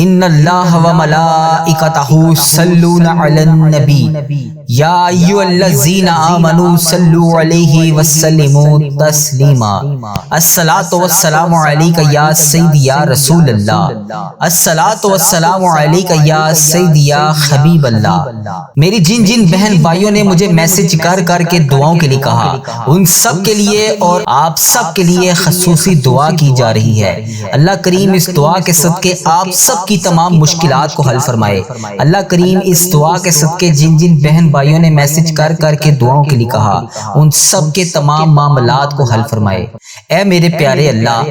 ان اللہ و ملائکتہ یصلون علی النبی یا ایھا الذین آمنوا صلوا علیہ وسلموا تسلیما۔ الصلاۃ والسلام علیک یا سیدی یا رسول اللہ، الصلاۃ والسلام علیک یا سیدی یا حبیب اللہ۔ میری جن جن بہن بھائیوں نے مجھے میسج کر کر کے دعاؤں کے لیے کہا، ان سب کے لیے اور آپ سب کے لیے خصوصی دعا کی جا رہی ہے۔ اللہ کریم اس دعا کے صدقے آپ سب کی تمام مشکلات کو حل فرمائے۔ اللہ کریم اس دعا کے صدقے جن جن بہن بھائیوں نے میسج کر کر کے دعاؤں کے لیے کہا، ان سب کے تمام معاملات کو حل فرمائے۔ اے میرے پیارے اللہ،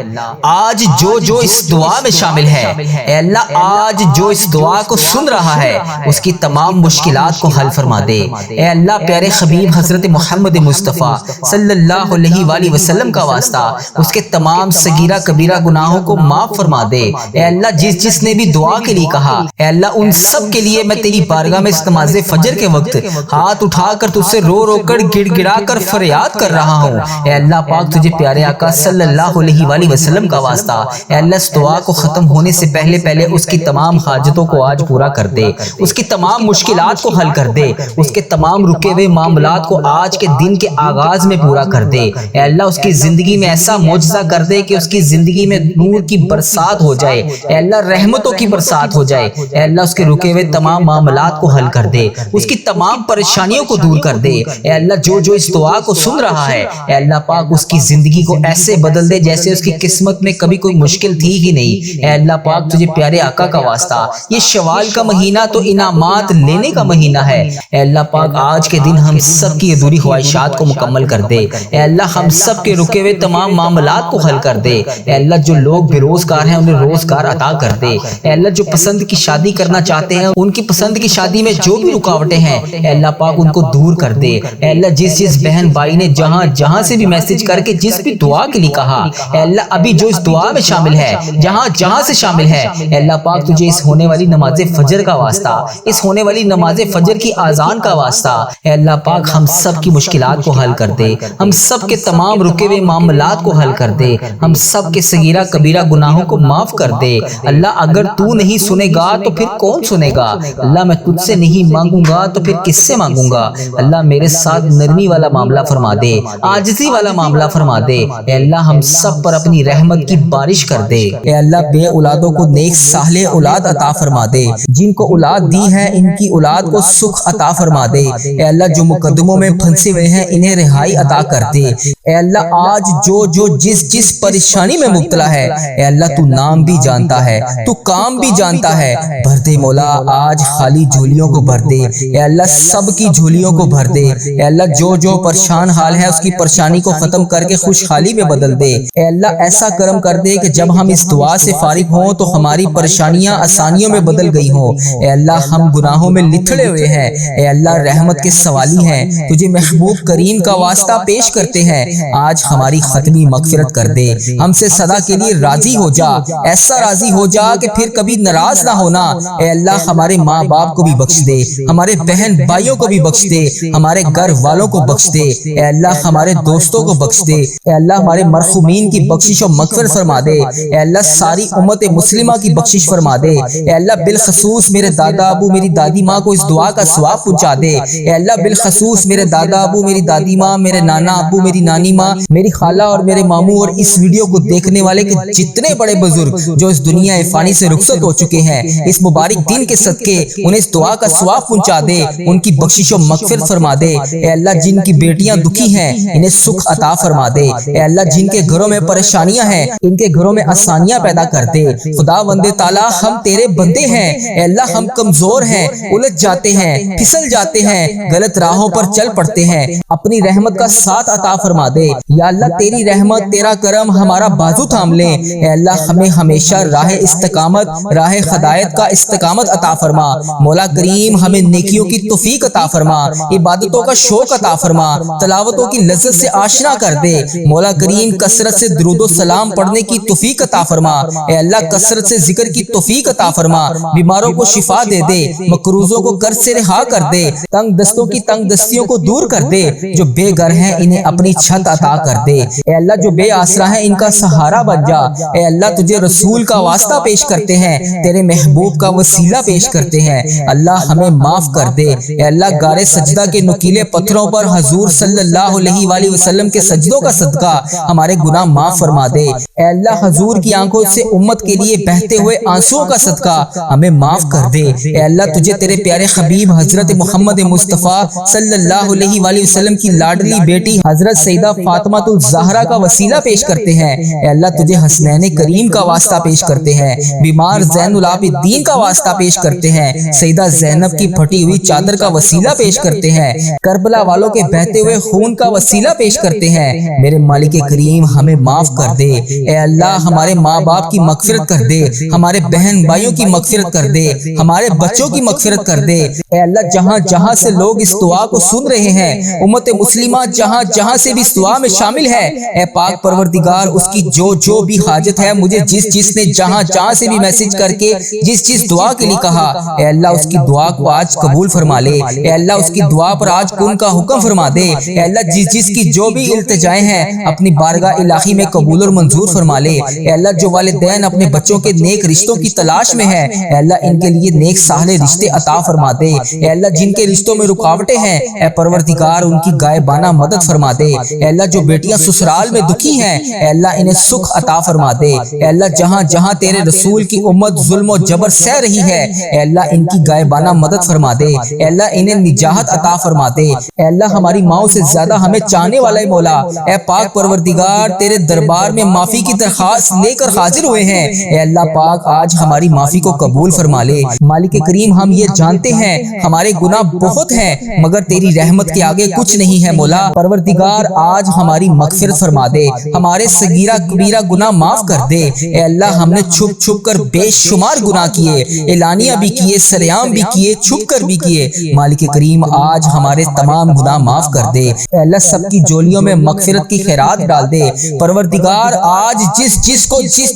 آج جو جو اس دعا میں شامل ہے، اے اللہ آج جو اس دعا کو سن رہا ہے، اس کی تمام مشکلات کو حل فرما دے۔ اے اللہ پیارے حبیب حضرت محمد مصطفیٰ صلی اللہ علیہ وآلہ وسلم کا واسطہ اس کے تمام صغیرہ کبیرہ گناہوں کو معاف فرما دے۔ اے اللہ جس نے بھی دعا کے لیے کہا، اے اللہ ان سب کے لیے میں تیری بارگاہ میں اس نماز فجر کے وقت ہاتھ اٹھا کر تجھ سے رو رو کر گڑ گڑا کر فریاد کر رہا ہوں۔ اے اللہ پاک تجھے پیارے آقا صلی اللہ علیہ وآلہ وسلم کا واسطہ، اے اللہ اس دعا کو ختم ہونے سے پہلے پہلے اس کی تمام حاجتوں کو آج پورا کر دے، اس کی تمام مشکلات کو حل کر دے، اس کے تمام رکے ہوئے معاملات کو آج کے دن کے آغاز میں پورا کر دے۔ اے اللہ اس کی زندگی میں ایسا معجزہ کر دے کہ اس کی زندگی میں نور کی برسات ہو جائے، اے اللہ رحمتوں کی برسات ہو جائے۔ اے اللہ اس کے رکے ہوئے تمام معاملات کو حل کر دے، اس کی تمام پریشانیوں کو دور کر دے۔ اے اللہ جو اس دعا کو سن رہا ہے، اے اللہ پاک اس کی زندگی کو ایسے بدل دے جیسے اس کی قسمت میں کبھی کوئی مشکل تھی ہی نہیں۔ اے اللہ پاک تجھے پیارے آقا کا واسطہ، یہ شوال کا مہینہ تو انعامات لینے کا مہینہ ہے۔ اے اللہ پاک آج کے دن ہم سب کی ادھوری خواہشات کو مکمل کر دے۔ اے اللہ ہم سب کے رکے ہوئے تمام معاملات کو حل کر دے۔ اے اللہ جو لوگ بے روزگار ہیں انہیں روزگار عطا کر دے۔ اے اللہ جو پسند کی شادی کرنا چاہتے ہیں، ان کی پسند کی شادی میں جو بھی رکاوٹیں ہیں، اے اللہ پاک ان کو دور کر دے۔ اے اللہ جس بہن بھائی نے جہاں سے بھی میسج کر کے جس بھی دعا کے لیے کہا، اے اللہ ابھی جو اس دعا میں شامل ہے، جہاں سے شامل ہے، اے اللہ پاک تجھے اس ہونے والی نماز فجر کا واسطہ، اس ہونے والی نماز فجر کی اذان کا واسطہ، اے اللہ پاک ہم سب کی مشکلات کو حل کر دے، ہم سب کے تمام رکے ہوئے معاملات کو حل کر دے، ہم سب کے صغیرہ کبیرہ گناہوں کو معاف کر دے۔ اللہ اگر تو نہیں سنے گا تو پھر کون سنے گا؟ اللہ میں تجھ سے نہیں مانگوں گا تو پھر کس سے مانگوں گا؟ اللہ میرے ساتھ نرمی والا معاملہ فرما دے، عاجزی والا معاملہ فرما دے۔ اے اللہ ہم سب پر اپنی رحمت کی بارش کر دے۔ اے اللہ بے اولادوں کو نیک صالح اولاد عطا فرما دے، جن کو اولاد دی ہے ان کی اولاد کو سکھ عطا فرما دے۔ اے اللہ جو مقدموں میں پھنسے ہوئے ہیں انہیں رہائی عطا کر دے۔ اے اللہ آج جو جس پریشانی میں مبتلا ہے، اے اللہ تو نام بھی جانتا ہے، تو کام بھی جانتا ہے، بھر دے مولا آج خالی جھولیوں کو بھر دے۔ اے اللہ سب کی جھولیوں کو بھر دے۔ اے اللہ جو پریشان حال ہے اس کی پریشانی کو ختم کر کے خوشحالی میں بدل دے۔ اے اللہ ایسا کرم کر دے کہ جب ہم اس دعا سے فارغ ہوں تو ہماری پریشانیاں آسانیوں میں بدل گئی ہوں۔ اے اللہ ہم گناہوں میں لتھڑے ہوئے ہیں، اے اللہ رحمت کے سوالی ہیں، تجھے محبوب کریم کا واسطہ پیش کرتے ہیں، آج ہماری ختمی مغفرت کر دے، ہم سے سدا کے لیے راضی ہو جا، ایسا راضی ہو جا کہ پھر کبھی ناراض نہ ہونا۔ اے اللہ ہمارے ماں باپ کو بھی بخش دے، ہمارے بہن بھائیوں کو بھی بخش دے، ہمارے گھر والوں کو بخش دے، اے اللہ ہمارے دوستوں کو بخش دے، اے اللہ ہمارے مرحومین کی بخشش و مغفرت فرما دے، اے اللہ ساری امت مسلمہ کی بخشش فرما دے، اے اللہ بالخصوص میرے دادا ابو میری دادی ماں کو اس دعا کا ثواب پہنچا دے، اے اللہ بالخصوص میرے دادا ابو میری دادی ماں، میرے نانا ابو میری نانی ماں، میری خالہ اور میرے ماموں اور اس ویڈیو کو دیکھنے والے کے جتنے بڑے بزرگ جو اس دنیا فانی سے رخصت ہو چکے ہیں، اس مبارک دن کے صدقے انہیں اس دعا کا ثواب پہنچا دے، ان کی بخشش و مغفرت فرما دے۔ اے اللہ جن کی بیٹیاں دکھی ہیں انہیں سکھ عطا فرما دے، اے اللہ جن کے گھروں میں پریشانیاں ہیں ان کے گھروں میں آسانیاں پیدا کر دے۔ خدا وند تعالیٰ ہم تیرے بندے ہیں، اے اللہ ہم کمزور ہیں، الجھ جاتے ہیں، پھسل جاتے ہیں، غلط راہوں پر چل پڑتے ہیں، اپنی رحمت کا ساتھ عطا فرما دے۔ یا اللہ تیری رحمت تیرا کرم ہمارا بازو تھام لے، اے اللہ ہمیں ہمیشہ راہ استقامت، راہ ہدایت کا استقامت عطا فرما۔ مولا کریم ہمیں نیکیوں کی توفیق عطا فرما، عبادتوں کا شوق عطا فرما، تلاوتوں کی لذت سے آشنا کر دے۔ مولا کریم کثرت سے درود و سلام پڑھنے کی توفیق عطا فرما، اے اللہ کثرت سے ذکر کی توفیق عطا فرما، بیماروں کو شفا دے دے، مقروضوں کو قرض سے رہا کر دے، تنگ دستوں کی تنگ دستیوں کو دور کر دے، جو بے گھر ہیں انہیں اپنی چھت چھت عطا کر دے۔ اے اللہ جو بے آسرا ہیں ان کا سہارا بن جا۔ اے اللہ تجھے رسول کا واسطہ پیش کرتے ہیں، تیرے محبوب کا وسیلہ پیش کرتے ہیں، اللہ ہمیں معاف کر دے۔ اے اللہ غار سجدہ کے نکیلے پتھروں پر حضور صلی اللہ علیہ وآلہ وسلم کے سجدوں کا صدقہ ہمارے گناہ معاف فرما دے۔ اے اللہ حضور کی آنکھوں سے امت کے لیے بہتے ہوئے آنسوؤں کا صدقہ ہمیں معاف کر دے۔ اے اللہ تجھے تیرے پیارے حبیب حضرت محمد مصطفیٰ صلی اللہ علیہ وآلہ وسلم کی لاڈلی بیٹی حضرت سیدہ فاطمہ الزہرا کا وسیلہ پیش کرتے ہیں۔ اے اللہ تجھے حسنین کریم کا واسطہ پیش کرتے ہیں، بیمار زین العابدین کا واسطہ پیش کرتے ہیں، سیدہ زینب کی پھٹی ہوئی چادر کا وسیلہ پیش کرتے ہیں، کربلا والوں کے بہتے ہوئے خون کا وسیلہ پیش کرتے ہیں۔ میرے مالک کریم ہمیں معاف کر دے۔ اے اللہ ہمارے ماں باپ کی مغفرت کر دے، ہمارے بہن بھائیوں کی مغفرت کر دے، ہمارے بچوں کی مغفرت کر دے۔ اے اللہ جہاں جہاں سے لوگ اس دعا کو سن رہے ہیں، امت مسلمہ جہاں جہاں سے بھی اس دعا میں شامل ہے، اے پاک پروردگار اس کی جو بھی حاجت ہے، مجھے جس نے جہاں جہاں سے بھی میسج کر کے جس دعا کے لیے کہا، اے اللہ اس کی دعا کو آج قبول فرما لے۔ اے اللہ اس کی دعا پر آج کن کا حکم فرما دے۔ اے اللہ جس کی جو بھی التجائیں ہیں اپنی بارگاہ الہی میں قبول اور منظور فرما لے۔ اے اللہ جو والدین اپنے بچوں کے نیک رشتوں کی تلاش میں ہیں، اے اللہ ان کے لیے نیک صالح رشتے عطا فرما دے۔ اے اللہ جن کے رشتوں میں رکاوٹیں ہیں، اے پروردگار ان کی غائبانہ مدد فرما دے۔ اے اللہ جو بیٹیاں سسرال میں دکھی ہیں، اے اللہ انہیں سکھ عطا فرما دے۔ اے اللہ جہاں جہاں تیرے رسول کی امت ظلم و جبر سہ رہی ہے، اے اللہ ان کی غائبانہ مدد فرما دے۔ اے اللہ انہیں نجات عطا فرما دے۔ اے اللہ ہماری ماؤں سے زیادہ ہمیں چاہنے والا مولا، اے پاک پروردگار تیرے دربار میں معافی کی درخواست لے کر حاضر ہوئے ہیں۔ اے اللہ پاک آج ہماری معافی کو قبول فرما لے۔ مالک کریم ہم یہ جانتے ہیں ہمارے گناہ بہت ہیں، مگر تیری رحمت کے آگے کچھ نہیں ہے مولا۔ پروردگار آج ہماری مغفرت فرما دے، ہمارے صغیرہ کبیرہ گناہ معاف کر دے۔ اے اللہ ہم نے چھپ چھپ کر بے شمار گناہ کیے، اعلانیہ بھی کیے، سریعام بھی کیے، چھپ کر بھی کیے۔ مالک کریم آج ہمارے تمام گناہ معاف کر دے۔ اے اللہ سب کی جولیوں میں مغفرت کی خیرات ڈال دے۔ پروردگار آج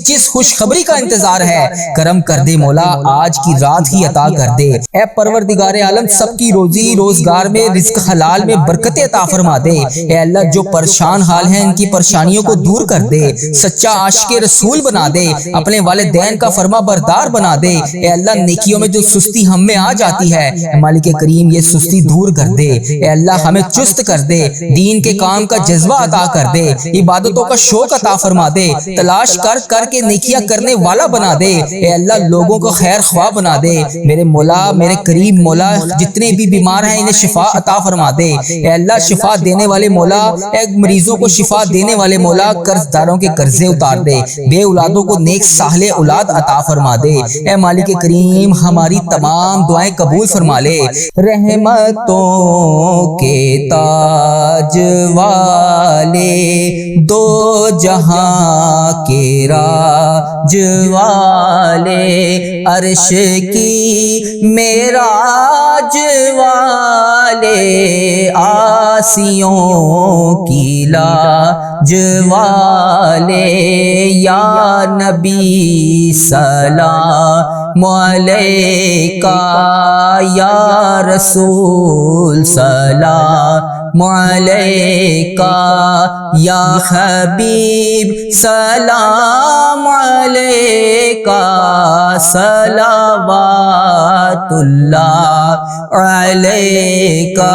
جس خوشخبری کا انتظار ہے کرم کر دے مولا، آج کی رات ہی عطا کر دے۔ اے پروردگار عالم سب کی روزی روزگار میں رزق حلال میں برکت عطا فرما دے۔ اے اللہ جو پریشان حال ہیں ان کی پریشانیوں کو دور کر دے، سچا عاشق رسول بنا دے، اپنے والدین کا فرما بردار بنا دے۔ اے اللہ نیکیوں میں جو سستی ہم میں آ جاتی ہے، مالک کریم یہ سستی دور کر دے۔ اے اللہ ہمیں چست کر دے، دین کے کام کا جذبہ عطا کر دے، عبادتوں کا شوق عطا فرما دے، تلاش کر کے نیکیاں کرنے والا بنا دے۔ اے اللہ لوگوں کو خیر خواہ بنا دے۔ میرے مولا میرے کریم مولا جتنے بھی بیمار ہیں انہیں شفا عطا فرما دے۔ اے اللہ شفا دینے والے مولا، اے مریضوں کو شفا دینے والے مولا، قرض داروں کے قرضے اتار دے، بے اولادوں کو نیک صالح اولاد عطا فرما دے۔ اے مالک کریم ہماری تمام دعائیں قبول فرما لے۔ رحمتوں کے تاج والے، دو جہاں کے راج والے، عرش کی معراج والے، آسیوں کی لاج والے، یا نبی سلام علیکہ، یا رسول سلام علیکہ، یا حبیب سلام علیکہ، صلوات اللہ علیکہ۔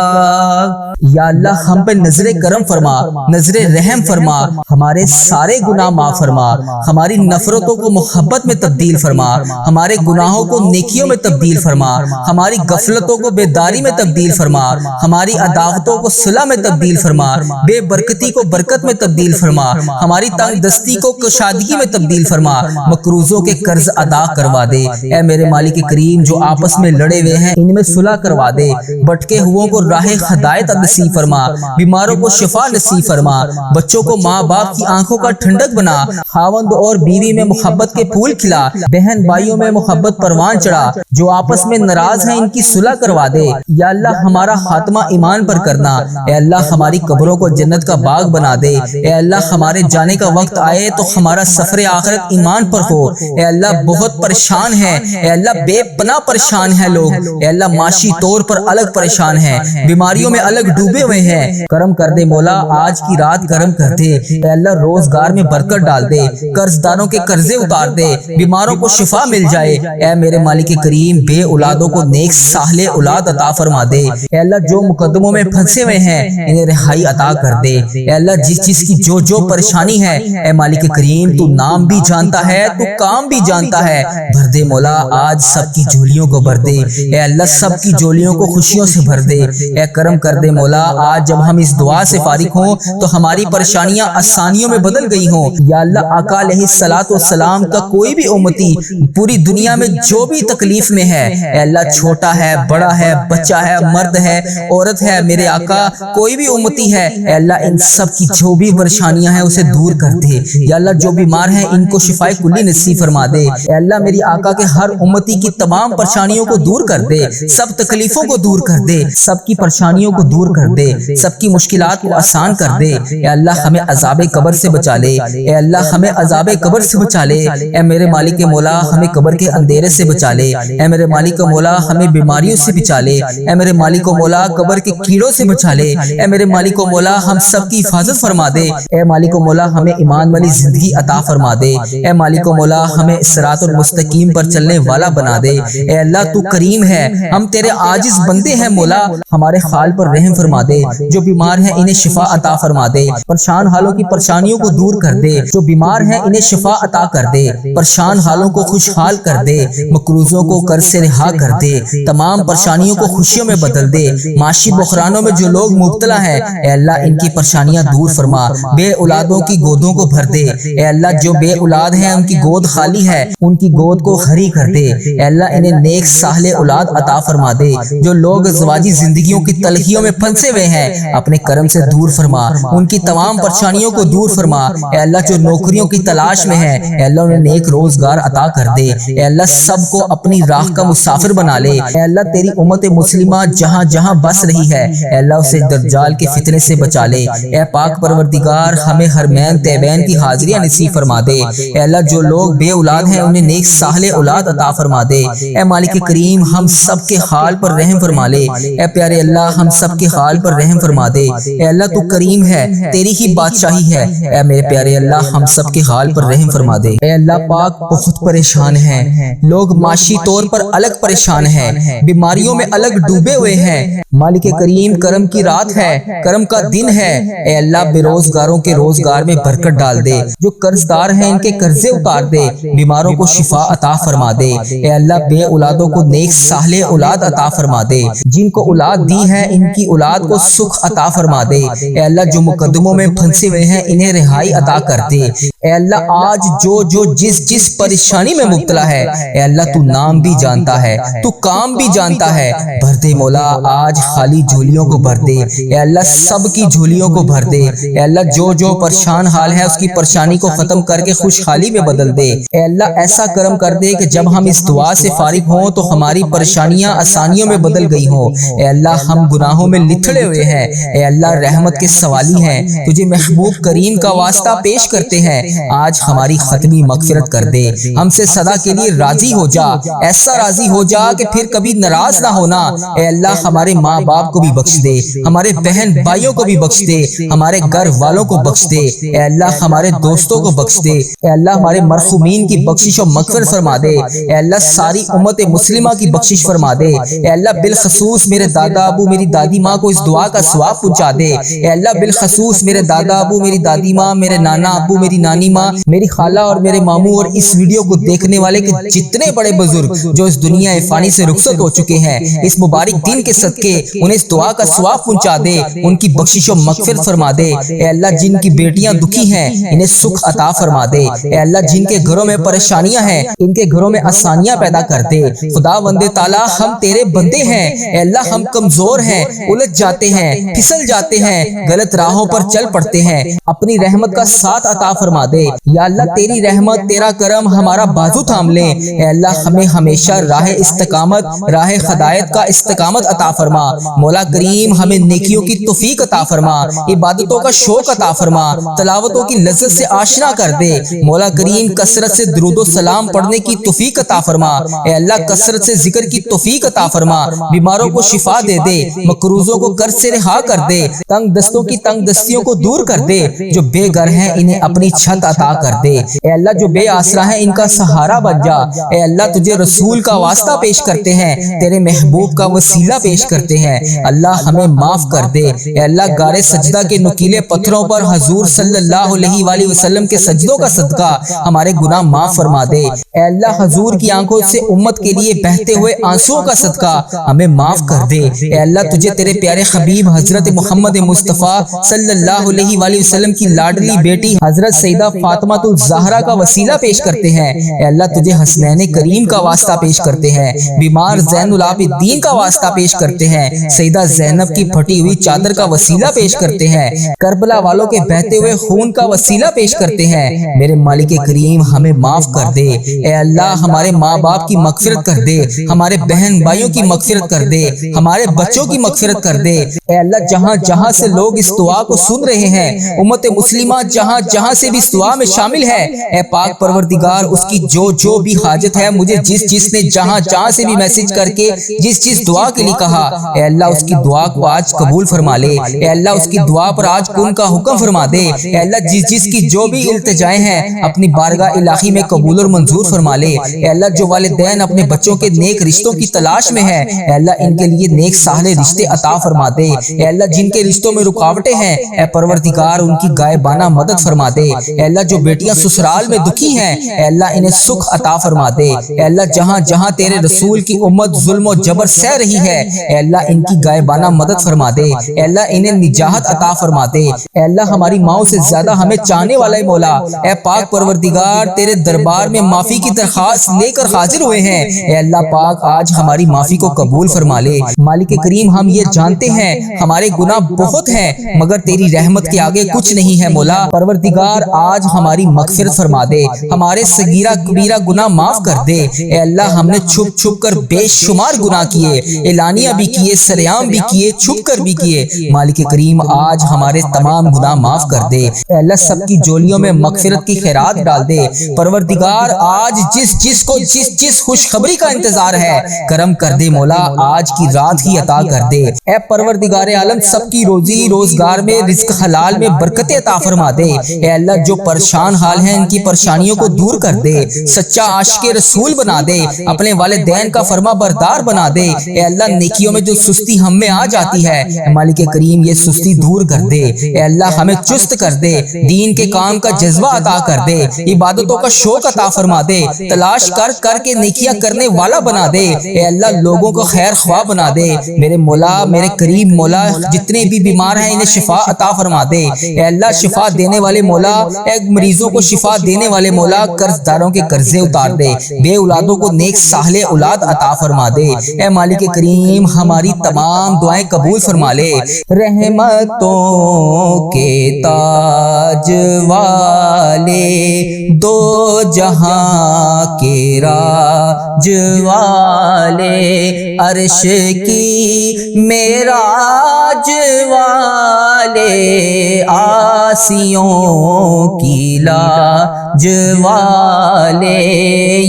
یا اللہ ہم پہ نظر کرم فرما، نظر رحم فرما، ہمارے سارے گناہ معاف فرما، ہماری نفرتوں کو محبت میں تبدیل فرما، ہمارے گناہوں کو نیکیوں میں تبدیل فرما، ہماری غفلتوں کو بیداری میں تبدیل فرما، ہماری عداوتوں کو صلح میں تبدیل فرما، بے برکتی کو برکت میں تبدیل فرما، ہماری تنگ دستی کو کشادگی میں تبدیل فرما، مقروضوں کے قرض ادا کروا دے۔ اے میرے مالک کریم جو آپس میں لڑے ہوئے ہیں ان میں صلح کروا دے، بھٹکے ہوئوں کو راہ ہدایت نصیب فرما، بیماروں کو شفا نصیب فرما، بچوں کو ماں باپ کی آنکھوں کا ٹھنڈک بنا، خاوند اور بیوی میں محبت کے پھول کھلا، بہن بھائیوں میں محبت پروان چڑھا، جو آپس میں ناراض ہیں ان کی صلح کروا دے۔ یا اللہ ہمارا خاتمہ ایمان پر کرنا۔ اے اللہ ہماری قبروں کو جنت کا باغ بنا دے۔ اے اللہ ہمارے جانے کا وقت آئے تو ہمارا سفر آخرت ایمان پر ہو۔ اے اللہ بہت پریشان ہیں، اے اللہ بے پناہ پریشان ہیں لوگ، اے اللہ معاشی طور پر الگ پریشان ہیں، بیماریوں میں الگ ڈوبے ہوئے ہیں۔ کرم کر دے مولا، آج کی رات کرم کر دے۔ اے اللہ روزگار میں برکت ڈال دے، قرض داروں کے قرضے اتار دے، بیماروں کو شفا مل جائے۔ اے میرے مالک کریم، بے اولادوں کو نیک صالح اولاد عطا فرما دے۔ اے اللہ جو مقدموں میں پھنسے ہوئے ہیں انہیں رہائی عطا کر دے۔ اے اللہ جس چیز کی جو پریشانی ہے، اے مالک کریم تو نام بھی جانتا ہے، تو کام بھی جانتا ہے، بھر دے مولا، آج سب کی جھولیوں کو بھر دے۔ اے اللہ سب کی جھولیوں کو خوشیوں سے بھر دے۔ اے کرم کر دے مولا، آج جب ہم اس دعا سے فارغ ہوں تو ہماری پریشانیاں آسانیوں میں بدل گئی ہوں۔ یا اللہ آقا علیہ الصلوۃ والسلام کا کوئی بھی امتی پوری دنیا میں جو بھی تکلیف میں ہے، اے اللہ چھوٹا ہے، بڑا ہے، بچہ ہے، مرد ہے، عورت ہے، میرے آقا کوئی بھی امتی ہے، اے اللہ ان سب کی جو بھی پریشانیاں ہیں اسے دور کر دے۔ یا اللہ جو بیمار ہیں ان کو شفائے کلی نصیب فرما دے۔ اے اللہ میری آقا کے ہر امتی کی تمام پریشانیوں کو دور کر دے، سب تکلیفوں کو دور کر دے، سب کی پریشانیوں کو دور کر دے، سب کی مشکلات کو آسان کر دے۔ اے اللہ ہمیں عذاب قبر سے بچا لے، اے اللہ ہمیں عذاب قبر سے بچا لے۔ اے میرے مالک مولا ہمیں قبر کے اندھیرے سے بچا لے۔ اے میرے مالک مولا ہمیں بیماریوں سے بچا لے۔ اے میرے مالک مولا قبر کے کیڑوں سے بچا لے۔ اے میرے مالک مولا ہم سب کی حفاظت فرما دے۔ اے مالک مولا ہمیں ایمان والی زندگی عطا فرما دے۔ اے مالک مولا ہمیں صراط المستقیم پر چلنے والا بنا دے۔ اے اللہ تو کریم ہے، ہم تیرے عاجز بندے ہیں مولا، ہمارے حال پر رحم فرما دے۔ جو بیمار ہیں انہیں شفا عطا فرما دے، پریشان حالوں کی پریشانیوں کو دور کر دے۔ جو بیمار ہیں انہیں شفا عطا کر دے، پریشان حالوں کو خوشحال کر دے، مقروضوں کو قرض سے رہا کر دے، تمام پریشانیوں کو خوشیوں میں بدل دے۔ معاشی بحرانوں میں جو لوگ مبتلا ہیں، اے اللہ ان کی پریشانیاں دور فرما، بے اولادوں کی گودوں کو بھر دے۔ اے اللہ جو بے اولاد ہیں ان کی گود خالی ہے، ان کی گود کو ہری کر دے۔ اے اللہ انہیں نیک صالح اولاد عطا فرما دے۔ جو لوگ ازواجی زندگیوں کی تلخیوں میں پھنسے ہوئے ہیں اپنے کرم سے دور فرما، ان کی تمام پریشانیوں کو دور فرما۔ اے اللہ جو نوکریوں کی تلاش میں ہیں، اے اللہ انہیں نیک روزگار عطا کر دے۔ اے اللہ سب کو اپنی راہ کا مسافر بنا لے۔ اے اللہ تیری امت مسلمہ جہاں جہاں بس رہی ہے، اے اللہ اسے دجال کے فتنے سے بچا لے۔ اے پاک پروردگار ہمیں حرمین طیبین کی حاضریاں نصیب فرما دے۔ اے اللہ جو لوگ بے اولاد ہیں انہیں نیک صالح اولاد عطا فرما دے۔ اے مالک کریم ہم سب کے حال پر رحم فرما لے۔ اے پیارے اللہ ہم سب کے حال پر رحم فرما دے۔ اے اللہ تو کریم ہے، تیری ہی بادشاہی ہے، اے میرے پیارے اللہ ہم سب کے حال پر رحم فرما دے۔ اے اللہ پاک بہت پریشان ہیں لوگ، معاشی طور پر الگ پریشان ہیں، بیماریوں میں الگ ڈوبے ہوئے ہیں۔ مالک کریم کرم کی رات ہے، کرم کا دن ہے، اے اللہ بے روزگاروں کے روزگار میں برکت ڈال دے، جو قرض دار ہیں ان کے قرضے اتار دے، بیماروں کو شفا عطا فرما دے۔ اے اللہ بے اولادوں کو نیک صالح اولاد عطا فرما دے، جن کو اولاد دی ہے ان کی اولاد کو سکھ عطا فرما دے۔ اے اللہ جو مقدموں میں پھنسے ہوئے ہیں انہیں رہائی عطا کر دے۔ اے اللہ آج جو جس پریشانی میں مبتلا ہے، اے اللہ تو نام بھی جانتا ہے، تو کام بھی جانتا ہے، بھر دے مولا آج خالی جھولیوں کو بھر دے۔ اے اللہ سب کی جھولیوں کو بھر دے۔ اے اللہ جو پریشان حال ہے اس کی پریشانی کو ختم کر کے خوشحالی میں بدل دے۔ اے اللہ ایسا کرم کر دے کہ جب ہم اس دعا سے فارغ ہوں تو ہماری پریشانیاں آسانیوں میں بدل گئی ہوں۔ اے اللہ ہم گناہوں میں لتھڑے ہوئے ہیں، اے اللہ رحمت کے سوالی ہیں، تجھے محبوب کریم کا واسطہ پیش کرتے ہیں، آج ہماری ختمی مغفرت کر دے، ہم سے سدا کے لیے راضی ہو جا، ایسا راضی ہو جا کہ پھر کبھی ناراض نہ ہونا۔ اے اللہ ہمارے ماں باپ کو بھی بخش دے، ہمارے بہن بھائیوں کو بھی بخش دے، ہمارے گھر والوں کو بخش دے، اے اللہ ہمارے دوستوں کو بخش دے، اے اللہ ہمارے مرحومین کی بخشش و مغفرت فرما دے، اے اللہ ساری امت مسلمہ کی بخشش فرما دے، اے اللہ بالخصوص میرے دادا ابو میری دادی ماں کو اس دعا کا ثواب پہنچا دے، اے اللہ بالخصوص میرے دادا ابو میری دادی ماں، میرے نانا ابو میری نانی ماں، میری خالہ اور میرے ماموں اور اس ویڈیو کو دیکھنے والے کے جتنے بڑے بزرگ جو اس دنیا فانی سے رخصت ہو چکے ہیں، اس مبارک دن کے صدقے انہیں اس دعا کا ثواب پہنچا دے، ان کی بخشش و مغفرت فرما دے۔ اے اللہ جن کی بیٹیاں دکھی ہیں انہیں سکھ عطا فرما دے، اے اللہ جن کے گھروں میں پریشانیاں ہیں ان کے گھروں میں آسانیاں پیدا کر دے۔ خدا بند تعالیٰ ہم تیرے بندے ہیں، اے اللہ ہم کمزور ہیں، الجھ جاتے ہیں، پھسل جاتے ہیں، غلط راہوں پر چل پڑتے ہیں، اپنی رحمت کا ساتھ عطا فرما دے۔ یا اللہ تیری رحمت تیرا کرم ہمارا بازو تھام لے۔ اے اللہ ہمیں ہمیشہ راہ استقامت راہ ہدایت کا استقامت عطا فرما۔ مولا کریم ہمیں نیکیوں کی توفیق عطا فرما، عبادتوں کا شوق عطا فرما، تلاوتوں کی لذت سے آشنا کر دے۔ مولا کریم کثرت سے درود و سلام پڑھنے کی توفیق عطا فرما۔ اے اللہ کثرت سے ذکر کی توفیق عطا فرما، بیماروں کو شفا دے دے، مقروضوں کو قرض سے رہا کر دے، تنگ دستوں کی تنگ دستیوں کو دور کر دے، جو بے گھر ہیں انہیں اپنی چھت عطا کر دے۔ اے اللہ جو بے آسرا ہیں ان کا سہارا بن جا۔ اے اللہ تجھے رسول کا واسطہ پیش کرتے ہیں، تیرے محبوب کا وسیلہ پیش کرتے ہیں، اللہ ہمیں معاف کر دے۔ اے اللہ غار سجدہ کے نکیلے پتھروں پر حضور صلی اللہ علیہ وآلہ وسلم کے سجدوں کا صدقہ ہمارے گناہ معاف فرما دے۔ اے اللہ حضور کی آنکھوں سے امت کے لیے بہتے ہوئے آنسوؤں کا صدقہ ہمیں معاف کر دے۔ اے اللہ تجھے تیرے پیارے حبیب حضرت محمد مصطفیٰ صلی اللہ علیہ وآلہ وسلم کی لاڈلی بیٹی حضرت سیدہ فاطمہ الزہرا کا وسیلہ پیش کرتے ہیں۔ اے اللہ تجھے حسنین کریم کا واسطہ پیش کرتے ہیں، بیمار زین العابدین کا واسطہ پیش کرتے ہیں، سیدہ زینب کی پھٹی ہوئی چادر کا وسیلہ پیش کرتے ہیں، کربلا والوں کے بہتے ہوئے خون کا وسیلہ پیش کرتے ہیں۔ میرے مالک کریم ہمیں معاف کر دے۔ اے اللہ ہمارے ماں باپ کی مغفرت کر دے، ہمارے بہن بھائیوں کی مغفرت کر دے، ہمارے بچوں کی مغفرت کر دے۔ اے اللہ جہاں جہاں سے لوگ اس دعا کو سن رہے ہیں، امت مسلمہ جہاں جہاں سے بھی اس دعا میں شامل ہے، اے پاک پروردگار اس کی جو بھی حاجت ہے، مجھے جس نے جہاں جہاں سے بھی میسج کر کے جس دعا کے لیے کہا، اے اللہ اس کی دعا کو آج قبول فرما لے۔ اے اللہ اس کی دعا پر آج کن کا حکم فرما دے۔ اے اللہ جس کی جو بھی التجائیں ہیں اپنی بارگاہ الہی میں قبول اور منظور فرما لے۔ اے اللہ جو والدین اپنے بچوں کے نیک رشتوں کی تلاش میں ہیں، اے اللہ ان کے لیے نیک صالح رشتے عطا فرما دے۔ اے اللہ جن کے رشتوں میں رکاوٹیں ہیں، اے پروردگار ان کی غائبانہ مدد فرما دے۔ اے اللہ جو بیٹیاں سسرال میں دکھی ہیں، اے اللہ انہیں سکھ عطا فرما دے۔ اے اللہ جہاں جہاں تیرے رسول کی امت ظلم و جبر سہ رہی ہے، اے اللہ ان کی غائبانہ مدد فرما دے۔ اے اللہ انہیں نجات عطا فرما دے۔ اے اللہ ہماری ماؤں سے زیادہ ہمیں چاہنے والا مولا، اے پاک پروردگار تیرے دربار میں معافی کی درخواست لے کر حاضر ہوئے ہیں۔ اے اللہ پاک آج ہماری معافی کو قبول فرما لے۔ مالک کریم ہم یہ جانتے ہیں ہمارے گناہ بہت ہیں، مگر تیری رحمت کے آگے کچھ نہیں ہے مولا۔ پروردگار آج ہماری مغفرت فرما دے، ہمارے صغیرہ کبیرہ گناہ معاف کر دے۔ اے اللہ ہم نے چھپ چھپ کر بے شمار گناہ کیے، اعلانیہ بھی کیے، سریعام بھی کیے، چھپ کر بھی کیے۔ مالک کریم آج ہمارے تمام گناہ معاف کر دے۔ اے اللہ سب کی جولیوں میں مغفرت کی خیرات ڈال دے۔ پروردگار آج جس کو جس خوشخبری کا انتظار ہے کرم کر دے مولا، آج کی رات ہی عطا کر دے۔ اے پروردگار عالم سب کی روزی روزگار میں رزق حلال میں برکت عطا فرما دے۔ اے اللہ جو پریشان حال ہیں ان کی پریشانیوں کو دور کر دے، سچا عاشق رسول بنا دے، اپنے والدین کا فرما بردار بنا دے۔ اے اللہ نیکیوں میں جو سستی ہم میں آ جاتی ہے، مالک کریم یہ سستی دور کر دے۔ اے اللہ ہمیں چست کر دے، دین کے کام کا جذبہ عطا کر دے، عبادتوں کا شوق عطا فرما دے، تلاش کر کے نیکیاں کرنے والا بنا دے۔ اے اللہ لوگوں کو خیر خواہ بنا دے۔ میرے مولا میرے کریم مولا جتنے بھی بیمار ہیں انہیں شفا عطا فرما دے۔ اے اللہ شفا دینے والے مولا، اے مریضوں کو شفا دینے والے مولا، قرض داروں کے قرضے اتار دے، بے اولادوں کو نیک صالح اولاد عطا فرما دے۔ اے مالک کریم ہماری تمام دعائیں قبول فرما لے۔ رحمتوں کے تاج والے، دو جہاں کے راج والے، عرش کی معراج والے، آسیوں کی لاج والے،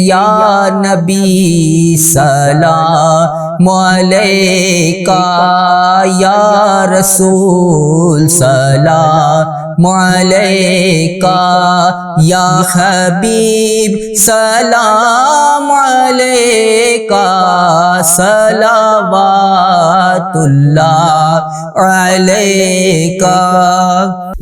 یا نبی سلام علیکہ، یا رسول سلام علیکہ، یا حبیب سلام علیکہ، صلوات اللہ علیکہ۔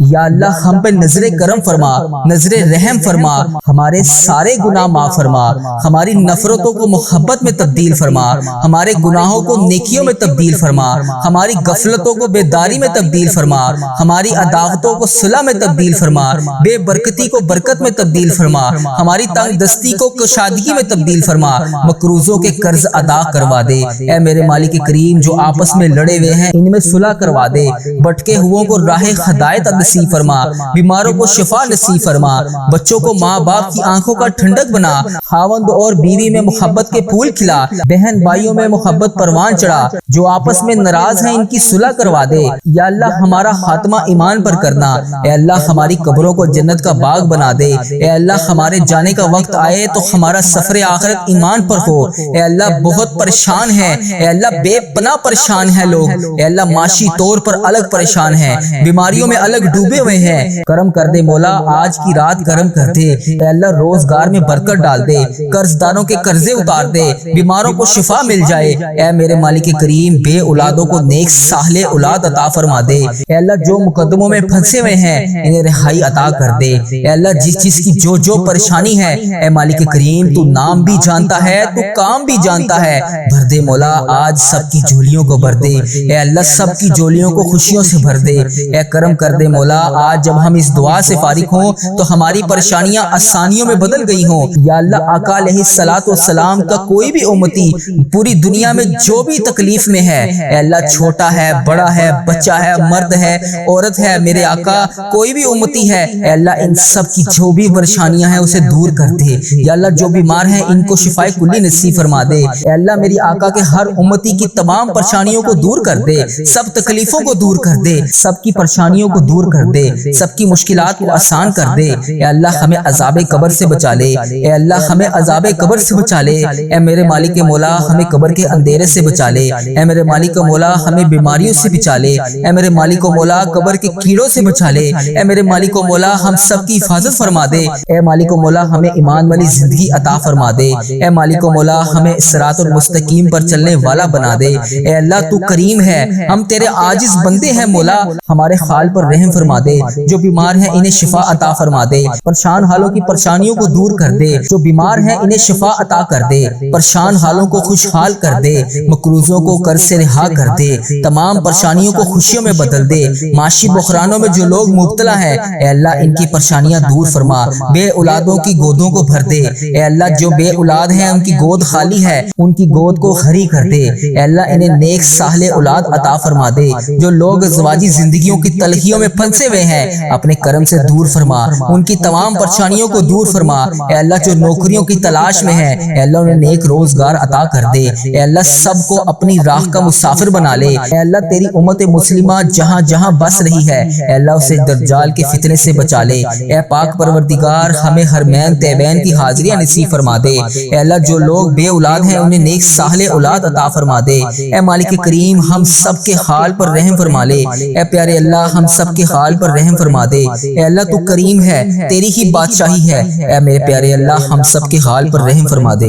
یا اللہ ہم پہ نظر کرم فرما، نظر رحم فرما، ہمارے سارے گناہ معاف فرما، ہماری نفرتوں کو محبت میں تبدیل فرما، ہمارے گناہوں کو نیکیوں میں تبدیل فرما، ہماری غفلتوں کو بیداری میں تبدیل فرما، ہماری عداوتوں کو صلح میں تبدیل فرما، بے برکتی کو برکت میں تبدیل فرما، ہماری تنگ دستی کو کشادگی میں تبدیل فرما، مقروضوں کے قرض ادا کروا دے۔ اے میرے مالک کریم جو آپس میں لڑے ہوئے ہیں ان میں صلح کروا دے، بھٹکے ہوئوں کو راہ ہدایت نصیب فرما، بیماروں کو شفا نصیب فرما، بچوں کو ماں باپ کی آنکھوں کا ٹھنڈک بنا، خاوند اور بیوی میں محبت کے پھول کھلا، بہن بھائیوں میں محبت پروان چڑھا، جو آپس میں ناراض ہیں ان کی صلح کروا دے۔ یا اللہ ہمارا خاتمہ ایمان پر کرنا، اے اللہ ہماری قبروں کو جنت کا باغ بنا دے، اے اللہ ہمارے جانے کا وقت آئے تو ہمارا سفر آخرت ایمان پر ہو۔ اے اللہ بہت پریشان ہے، اے اللہ بے پناہ پریشان ہے لوگ، اے اللہ معاشی طور پر الگ پریشان ہیں، بیماریوں میں الگ ڈوبے ہوئے ہیں، کرم کر دے مولا، آج کی رات کرم کر دے، اے اللہ روزگار میں برکت ڈال دے، قرض داروں کے قرضے اتار دے، بیماروں کو شفا مل جائے، اے میرے مالک کریم بے اولادوں کو نیک صالح اولاد عطا فرما دے، اے اللہ جو مقدموں میں پھنسے ہوئے ہیں انہیں رہائی عطا کر دے، اے اللہ جس چیز کی جو پریشانی ہے اے مالک کریم تو نام بھی جانتا ہے، تو کام بھی جانتا ہے، بھر دے مولا، آج سب کی جھولیوں کو بھر دے، اے اللہ سب کی جھولیوں کو خوشیوں سے بھر دے، اے کرم کر دے مولا، آج جب ہم اس دعا سے فارغ ہوں تو ہماری پریشانیاں آسانیوں میں بدل گئی ہوں، یا اللہ آقا علیہ الصلوۃ والسلام کا کوئی بھی امتی پوری دنیا میں جو بھی تکلیف میں ہے، اے اللہ چھوٹا ہے بڑا ہے بچہ ہے مرد ہے عورت ہے، میرے آقا کوئی بھی امتی ہے، اے اللہ ان سب کی جو بھی پریشانیاں ہیں اسے دور کر دے، یا اللہ جو بیمار ہیں ان کو شفائے کلی نصیب فرما دے، اے اللہ میری آقا کے ہر امتی کی تمام پریشانیوں کو دور کر دے، سب تکلیفوں کو دور کر دے، سب کی پریشانیوں کو دور کر دے، سب کی مشکلات کو آسان کر دے، اے اللہ ہمیں عذاب قبر سے بچا لے، اے اللہ ہمیں عذاب قبر سے بچا لے، اے میرے مالک مولا ہمیں قبر کے اندھیرے سے بچا لے، اے میرے مالک مولا ہمیں بیماریوں سے بچا لے، اے میرے مالک مولا قبر کے کیڑوں سے بچا لے، اے میرے مالک مولا ہم سب کی حفاظت فرما دے، اے مالک مولا ہمیں ایمان والی زندگی عطا فرما دے، اے مالک مولا ہمیں صراط المستقیم پر چلنے والا بنا دے، اے اللہ تو کریم ہے، ہم تیرے عاجز بندے ہیں مولا، ہمارے حال پر رحم فرما دے، جو بیمار ہیں انہیں شفا عطا فرما دے، پریشان حالوں کی پریشانیوں کو دور کر دے، جو بیمار ہیں انہیں شفا عطا کر دے، پریشان حالوں کو خوشحال کر دے، مقروضوں کو قرض سے رہا کر دے، تمام پریشانیوں کو خوشیوں میں بدل دے، معاشی بحرانوں میں جو لوگ مبتلا ہیں اے اللہ ان کی پریشانیاں دور فرما، بے اولادوں کی گودوں کو بھر دے، اے اللہ جو بے اولاد ہیں ان کی گود خالی ہے ان کی گود کو خری کر دے، اے اللہ انہیں نیک صالح اولاد عطا فرما دے، جو لوگ ازواجی زندگیوں کی تلخیوں میں پھنسے ہوئے ہیں اپنے کرم سے دور فرما، ان کی تمام پریشانیوں کو دور فرما، اے اللہ جو نوکریوں کی تلاش میں ہیں اے اللہ انہیں نیک روزگار عطا کر دے، اے اللہ سب کو اپنی راہ کا مسافر بنا لے، اے اللہ تیری امت مسلمہ جہاں جہاں بس رہی ہے اے اللہ اسے دجال کے فتنے سے بچا لے، اے پاک پروردگار ہمیں حرمین طیبین کی حاضریاں نصیب فرما دے، اے اللہ جو لوگ بے اولاد ہیں انہیں نیک صالح اولاد عطا فرما دے، اے مالک کریم ہم سب کے حال پر رحم فرما لے، اے پیارے اللہ ہم سب کے حال پر رحم فرما دے، اے اللہ تو کریم ہے تیری ہی بادشاہی ہے، اے میرے پیارے اللہ ہم سب کے حال پر رحم فرما دے۔